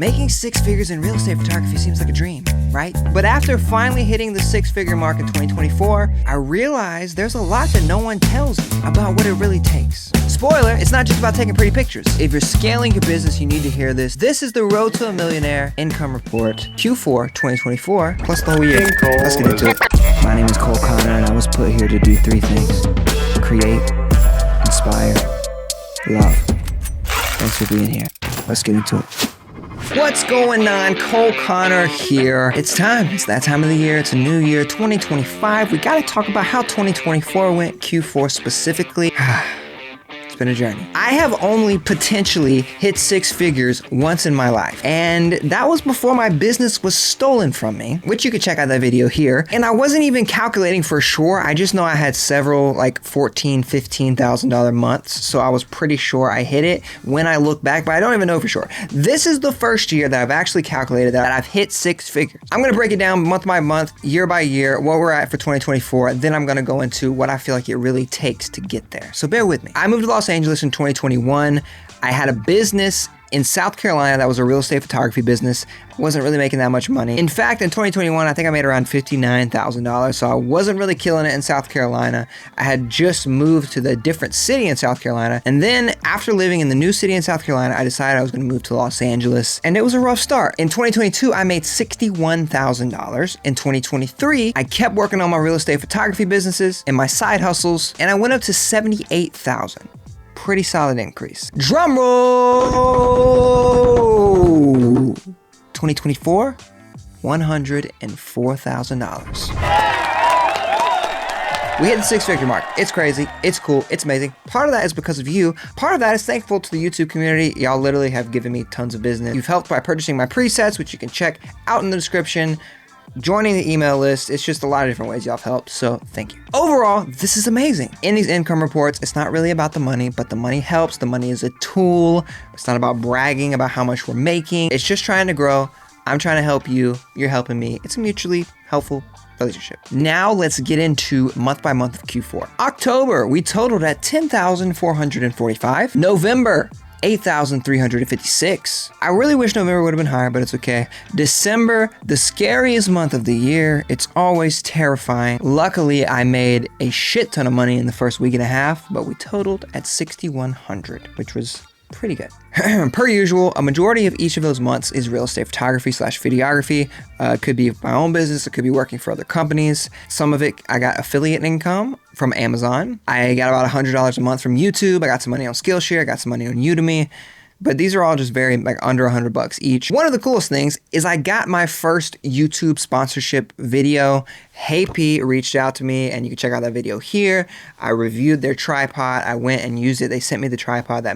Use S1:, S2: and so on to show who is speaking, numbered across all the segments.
S1: Making six figures in real estate photography seems like a dream, right? But after finally hitting the six-figure mark in 2024, I realized there's a lot that no one tells you about what it really takes. Spoiler, it's not just about taking pretty pictures. If you're scaling your business, you need to hear this. This is the Road to a Millionaire Income Report, Q4 2024, plus the whole year. Let's get into it. My name is Cole Connor, and I was put here to do three things: create, inspire, love. Thanks for being here. Let's get into it. What's going on? Cole Connor here. It's time. It's that time of the year. It's a new year, 2025. We got to talk about how 2024 went, Q4 specifically. It's been a journey. I have only potentially hit six figures once in my life, and that was before my business was stolen from me, which you can check out that video here. And I wasn't even calculating for sure. I just know I had several like $14,000, $15,000 months, so I was pretty sure I hit it when I look back, but I don't even know for sure. This is the first year that I've actually calculated that I've hit six figures. I'm gonna break it down month by month, year by year, what we're at for 2024. Then I'm gonna go into what I feel like it really takes to get there. So bear with me. I moved to Los Angeles in 2021. I had a business in South Carolina that was a real estate photography business. I wasn't really making that much money. In fact, in 2021, I think I made around $59,000, so I wasn't really killing it in South Carolina. I had just moved to the different city in South Carolina, and then after living in the new city in South Carolina, I decided I was gonna move to Los Angeles, and it was a rough start. In 2022, I made $61,000. In 2023, I kept working on my real estate photography businesses and my side hustles, and I went up to $78,000. Pretty solid increase. Drum roll! 2024, $104,000. We hit the six-figure mark. It's crazy. It's cool. It's amazing. Part of that is because of you. Part of that is thankful to the YouTube community. Y'all literally have given me tons of business. You've helped by purchasing my presets, which you can check out in the description. Joining the email list. It's just a lot of different ways y'all have helped, so thank you. Overall, this is amazing. In these income reports, it's not really about the money, but the money helps. The money is a tool. It's not about bragging about how much we're making. It's just trying to grow. I'm trying to help you. You're helping me. It's a mutually helpful relationship. Now let's get into month by month of Q4. October, we totaled at $10,445. November, $8,356. I really wish November would have been higher, but it's okay. December, the scariest month of the year. It's always terrifying. Luckily, I made a shit ton of money in the first week and a half, but we totaled at $6,100, which was pretty good. Per usual, a majority of each of those months is real estate photography / videography. It could be my own business. It could be working for other companies. Some of it, I got affiliate income from Amazon. I got about $100 a month from YouTube. I got some money on Skillshare. I got some money on Udemy. But these are all just very like under $100 each. One of the coolest things is I got my first YouTube sponsorship video. Hey P reached out to me, and you can check out that video here. I reviewed their tripod. I went and used it. They sent me the tripod.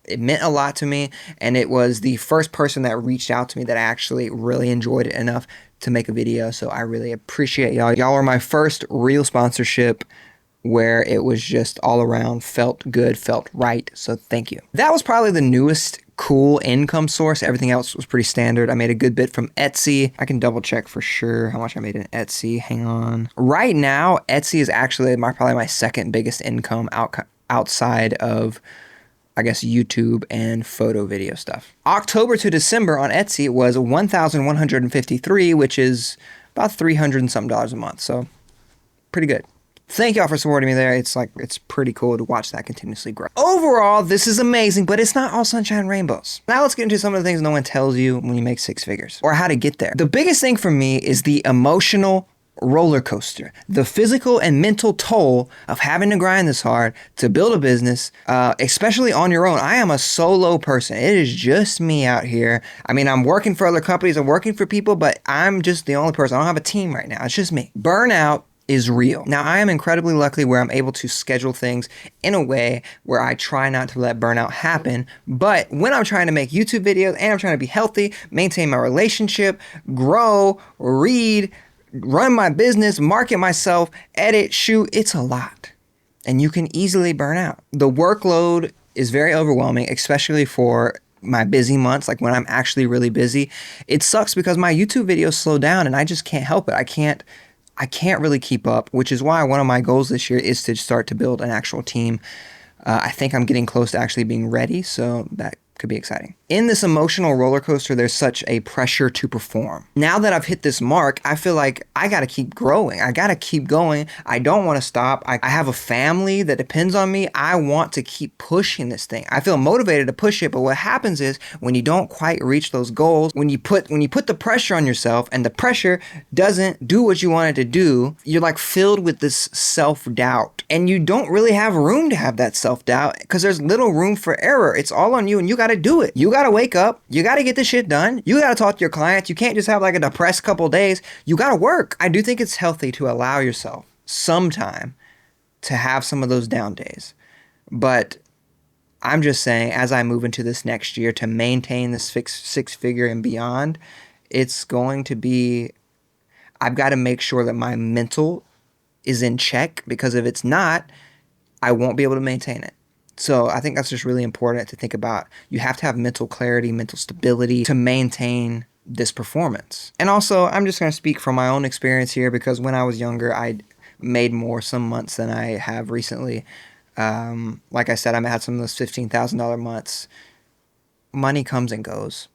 S1: It meant a lot to me, and it was the first person that reached out to me that actually really enjoyed it enough to make a video, so I really appreciate y'all. Y'all are my first real sponsorship where it was just all around, felt good, felt right, so thank you. That was probably the newest cool income source. Everything else was pretty standard. I made a good bit from Etsy. I can double check for sure how much I made in Etsy. Hang on. Right now, Etsy is actually probably my second biggest income outside of, I guess, YouTube and photo video stuff. October to December on Etsy was $1,153, which is about $300 and something a month. So pretty good. Thank y'all for supporting me there. It's pretty cool to watch that continuously grow. Overall, this is amazing, but it's not all sunshine and rainbows. Now let's get into some of the things no one tells you when you make six figures or how to get there. The biggest thing for me is the emotional roller coaster, the physical and mental toll of having to grind this hard to build a business, especially on your own. I am a solo person. It is just me out here. I mean, I'm working for other companies, I'm working for people, but I'm just the only person. I don't have a team right now. It's just me. Burnout is real. Now, I am incredibly lucky where I'm able to schedule things in a way where I try not to let burnout happen. But when I'm trying to make YouTube videos and I'm trying to be healthy, maintain my relationship, grow, read, run my business, market myself, edit, shoot, it's a lot. And you can easily burn out. The workload is very overwhelming, especially for my busy months, like when I'm actually really busy. It sucks because my YouTube videos slow down and I just can't help it. I can't really keep up, which is why one of my goals this year is to start to build an actual team. I think I'm getting close to actually being ready, so that could be exciting. in this emotional roller coaster, there's such a pressure to perform. Now that I've hit this mark, I feel like I gotta keep growing. I gotta keep going. I don't wanna stop. I have a family that depends on me. I want to keep pushing this thing. I feel motivated to push it, but what happens is when you don't quite reach those goals, when you put the pressure on yourself and the pressure doesn't do what you want it to do, you're like filled with this self-doubt. And you don't really have room to have that self-doubt because there's little room for error. It's all on you and you gotta do it. You gotta wake up. You gotta get this shit done. You gotta talk to your clients. You can't just have like a depressed couple days. You gotta work. I do think it's healthy to allow yourself some time to have some of those down days. But I'm just saying, as I move into this next year to maintain this six figure and beyond, it's going to be, I've got to make sure that my mental is in check, because if it's not, I won't be able to maintain it. So I think that's just really important to think about. You have to have mental clarity, mental stability to maintain this performance. And also, I'm just going to speak from my own experience here, because when I was younger, I made more some months than I have recently. Like I said, I had some of those $15,000 months. Money comes and goes.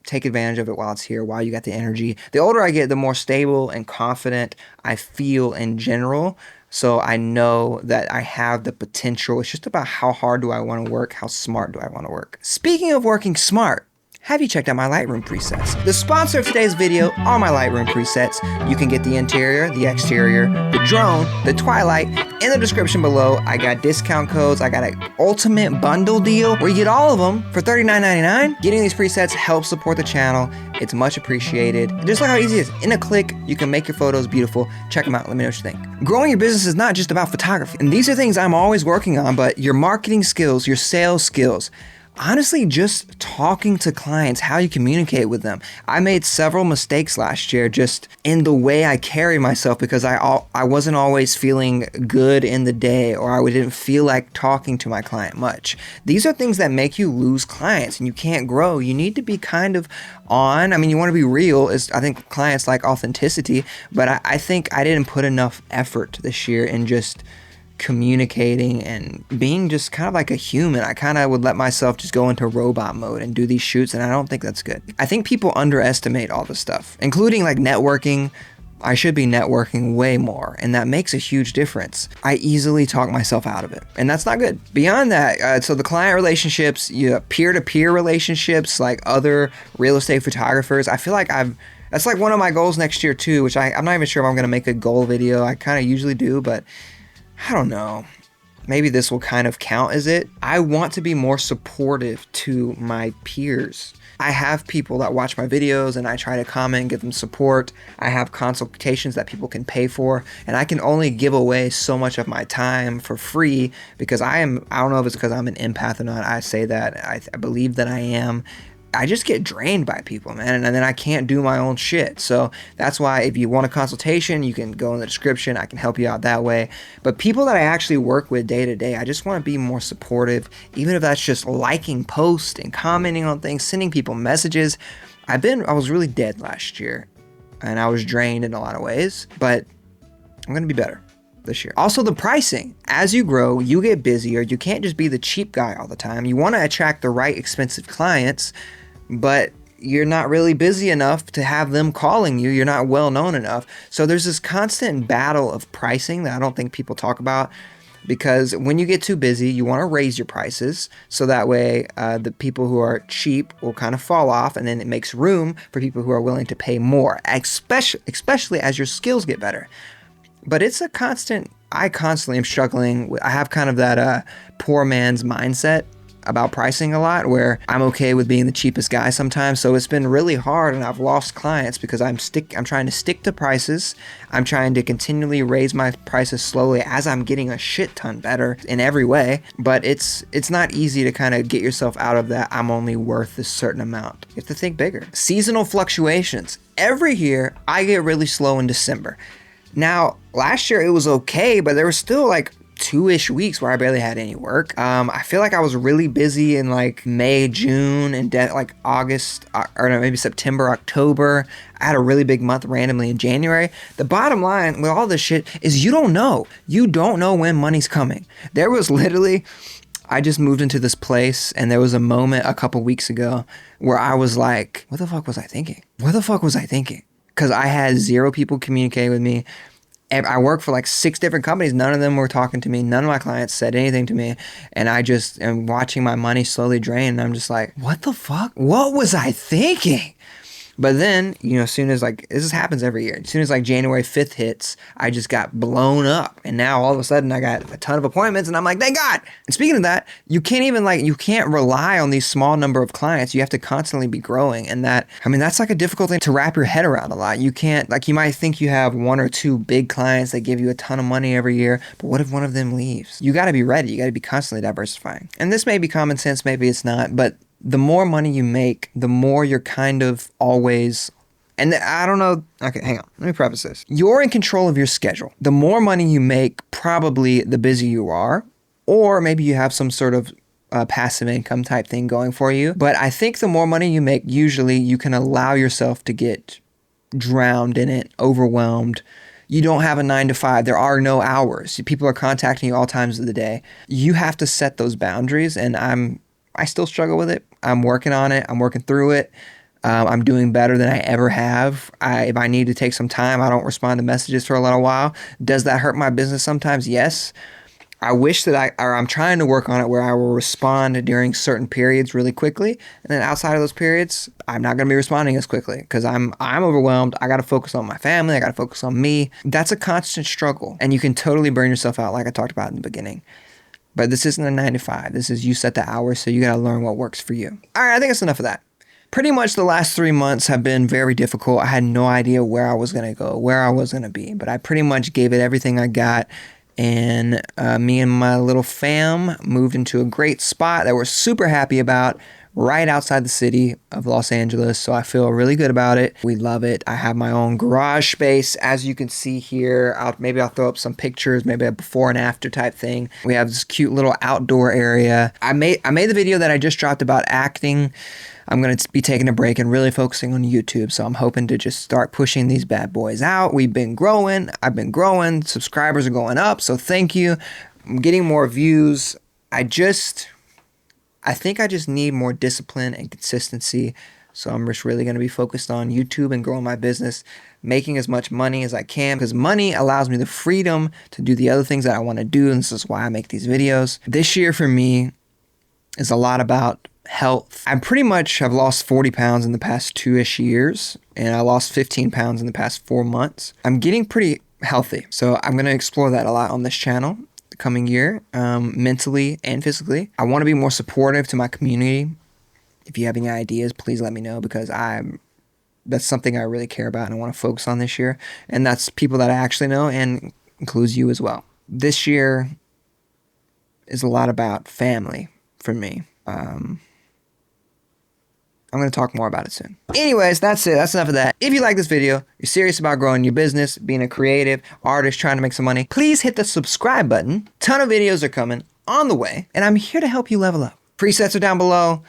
S1: Take advantage of it while it's here, while you got the energy. The older I get, the more stable and confident I feel in general. So I know that I have the potential. It's just about how hard do I want to work? How smart do I want to work? Speaking of working smart, have you checked out my Lightroom presets? The sponsor of today's video are my Lightroom presets. You can get the interior, the exterior, the drone, the Twilight in the description below. I got discount codes. I got an ultimate bundle deal where you get all of them for $39.99. Getting these presets helps support the channel. It's much appreciated. Just look how easy it is. In a click, you can make your photos beautiful. Check them out. Let me know what you think. Growing your business is not just about photography. And these are things I'm always working on, but your marketing skills, your sales skills, honestly, just talking to clients, how you communicate with them. I made several mistakes last year just in the way I carry myself, because I wasn't always feeling good in the day, or I didn't feel like talking to my client much. These are things that make you lose clients and you can't grow. You need to be kind of on. I mean, you want to be real. I think clients like authenticity, but I think I didn't put enough effort this year in just communicating and being just kind of like a human. I kind of would let myself just go into robot mode and do these shoots, and I don't think that's good. I think people underestimate all this stuff, including like networking. I should be networking way more, and that makes a huge difference. I easily talk myself out of it, and that's not good. Beyond that, so the client relationships, peer-to-peer relationships, like other real estate photographers, I feel like that's like one of my goals next year too, which I'm not even sure if I'm going to make a goal video. I kind of usually do, but I don't know. Maybe this will kind of count as it. I want to be more supportive to my peers. I have people that watch my videos and I try to comment, give them support. I have consultations that people can pay for, and I can only give away so much of my time for free because I don't know if it's because I'm an empath or not. I say that. I believe that I am. I just get drained by people, man, and then I can't do my own shit. So that's why if you want a consultation, you can go in the description. I can help you out that way. But people that I actually work with day to day, I just want to be more supportive, even if that's just liking posts and commenting on things, sending people messages. I was really dead last year, and I was drained in a lot of ways, but I'm going to be better this year. Also, the pricing. As you grow, you get busier. You can't just be the cheap guy all the time. You want to attract the right expensive clients, but you're not really busy enough to have them calling you. You're not well known enough. So there's this constant battle of pricing that I don't think people talk about, because when you get too busy, you want to raise your prices so that way the people who are cheap will kind of fall off, and then it makes room for people who are willing to pay more, especially as your skills get better. But it's a constant, I constantly am struggling. I have kind of that poor man's mindset about pricing a lot, where I'm okay with being the cheapest guy sometimes. So it's been really hard, and I've lost clients because I'm trying to stick to prices. I'm trying to continually raise my prices slowly as I'm getting a shit ton better in every way. But it's not easy to kind of get yourself out of that I'm only worth this certain amount. You have to think bigger. Seasonal fluctuations. Every year I get really slow in December. Now, last year it was okay, but there was still like 2-ish weeks where I barely had any work. I feel like I was really busy in like May, June, and like August, or no, maybe September, October. I had a really big month randomly in January. The bottom line with all this shit is you don't know. You don't know when money's coming. There was literally, I just moved into this place, and there was a moment a couple weeks ago where I was like, what the fuck was I thinking? What the fuck was I thinking? Because I had 0 people communicating with me. I worked for like 6 different companies. None of them were talking to me. None of my clients said anything to me. And I just am watching my money slowly drain. And I'm just like, what the fuck? What was I thinking? But then, you know, as soon as like, this happens every year. As soon as like January 5th hits, I just got blown up. And now all of a sudden I got a ton of appointments and I'm like, thank God. And speaking of that, you can't rely on these small number of clients. You have to constantly be growing. And that's like a difficult thing to wrap your head around a lot. You can't, like, you might think you have 1 or 2 big clients that give you a ton of money every year, but what if one of them leaves? You got to be ready. You got to be constantly diversifying. And this may be common sense, maybe it's not, but the more money you make, the more you're kind of always, and I don't know, okay, hang on, let me preface this. You're in control of your schedule. The more money you make, probably the busier you are, or maybe you have some sort of passive income type thing going for you. But I think the more money you make, usually you can allow yourself to get drowned in it, overwhelmed. You don't have a 9 to 5. There are no hours. People are contacting you all times of the day. You have to set those boundaries, and I still struggle with it. I'm working on it. I'm working through it. I'm doing better than I ever have. If I need to take some time, I don't respond to messages for a little while. Does that hurt my business sometimes? Yes. I wish that I'm trying to work on it where I will respond during certain periods really quickly. And then outside of those periods, I'm not going to be responding as quickly because I'm overwhelmed. I got to focus on my family. I got to focus on me. That's a constant struggle. And you can totally burn yourself out like I talked about in the beginning. But this isn't a 9 to 5. This is you set the hours, so you got to learn what works for you. All right, I think that's enough of that. Pretty much the last 3 months have been very difficult. I had no idea where I was going to go, where I was going to be, but I pretty much gave it everything I got. And me and my little fam moved into a great spot that we're super happy about, right outside the city of Los Angeles. So I feel really good about it. We love it. I have my own garage space, as you can see here. Maybe I'll throw up some pictures, maybe a before and after type thing. We have this cute little outdoor area. I made the video that I just dropped about acting. I'm going to be taking a break and really focusing on YouTube. So I'm hoping to just start pushing these bad boys out. We've been growing. I've been growing. Subscribers are going up. So thank you. I'm getting more views. I think I just need more discipline and consistency. So I'm just really going to be focused on YouTube and growing my business, making as much money as I can, because money allows me the freedom to do the other things that I want to do. And this is why I make these videos. This year for me is a lot about health. I pretty much have lost 40 pounds in the past 2-ish years, and I lost 15 pounds in the past 4 months. I'm getting pretty healthy. So I'm going to explore that a lot on this channel coming year, mentally and physically. I want to be more supportive to my community. If you have any ideas, please let me know, because that's something I really care about and I want to focus on this year. And that's people that I actually know, and includes you as well. This year is a lot about family for me. I'm going to talk more about it soon. Anyways, that's it. That's enough of that. If you like this video, you're serious about growing your business, being a creative artist trying to make some money, please hit the subscribe button. Ton of videos are coming on the way, and I'm here to help you level up. Presets are down below.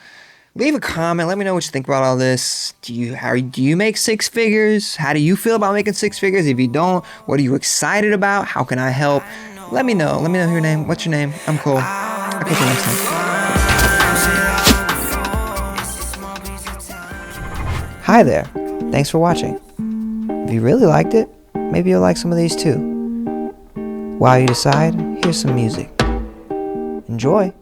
S1: Leave a comment. Let me know what you think about all this. Do you make 6 figures? How do you feel about making 6 figures? If you don't, what are you excited about? How can I help? Let me know. Let me know your name. What's your name? I'm cool. I'll catch you next time. Hi there. Thanks for watching. If you really liked it, maybe you'll like some of these too. While you decide, here's some music. Enjoy.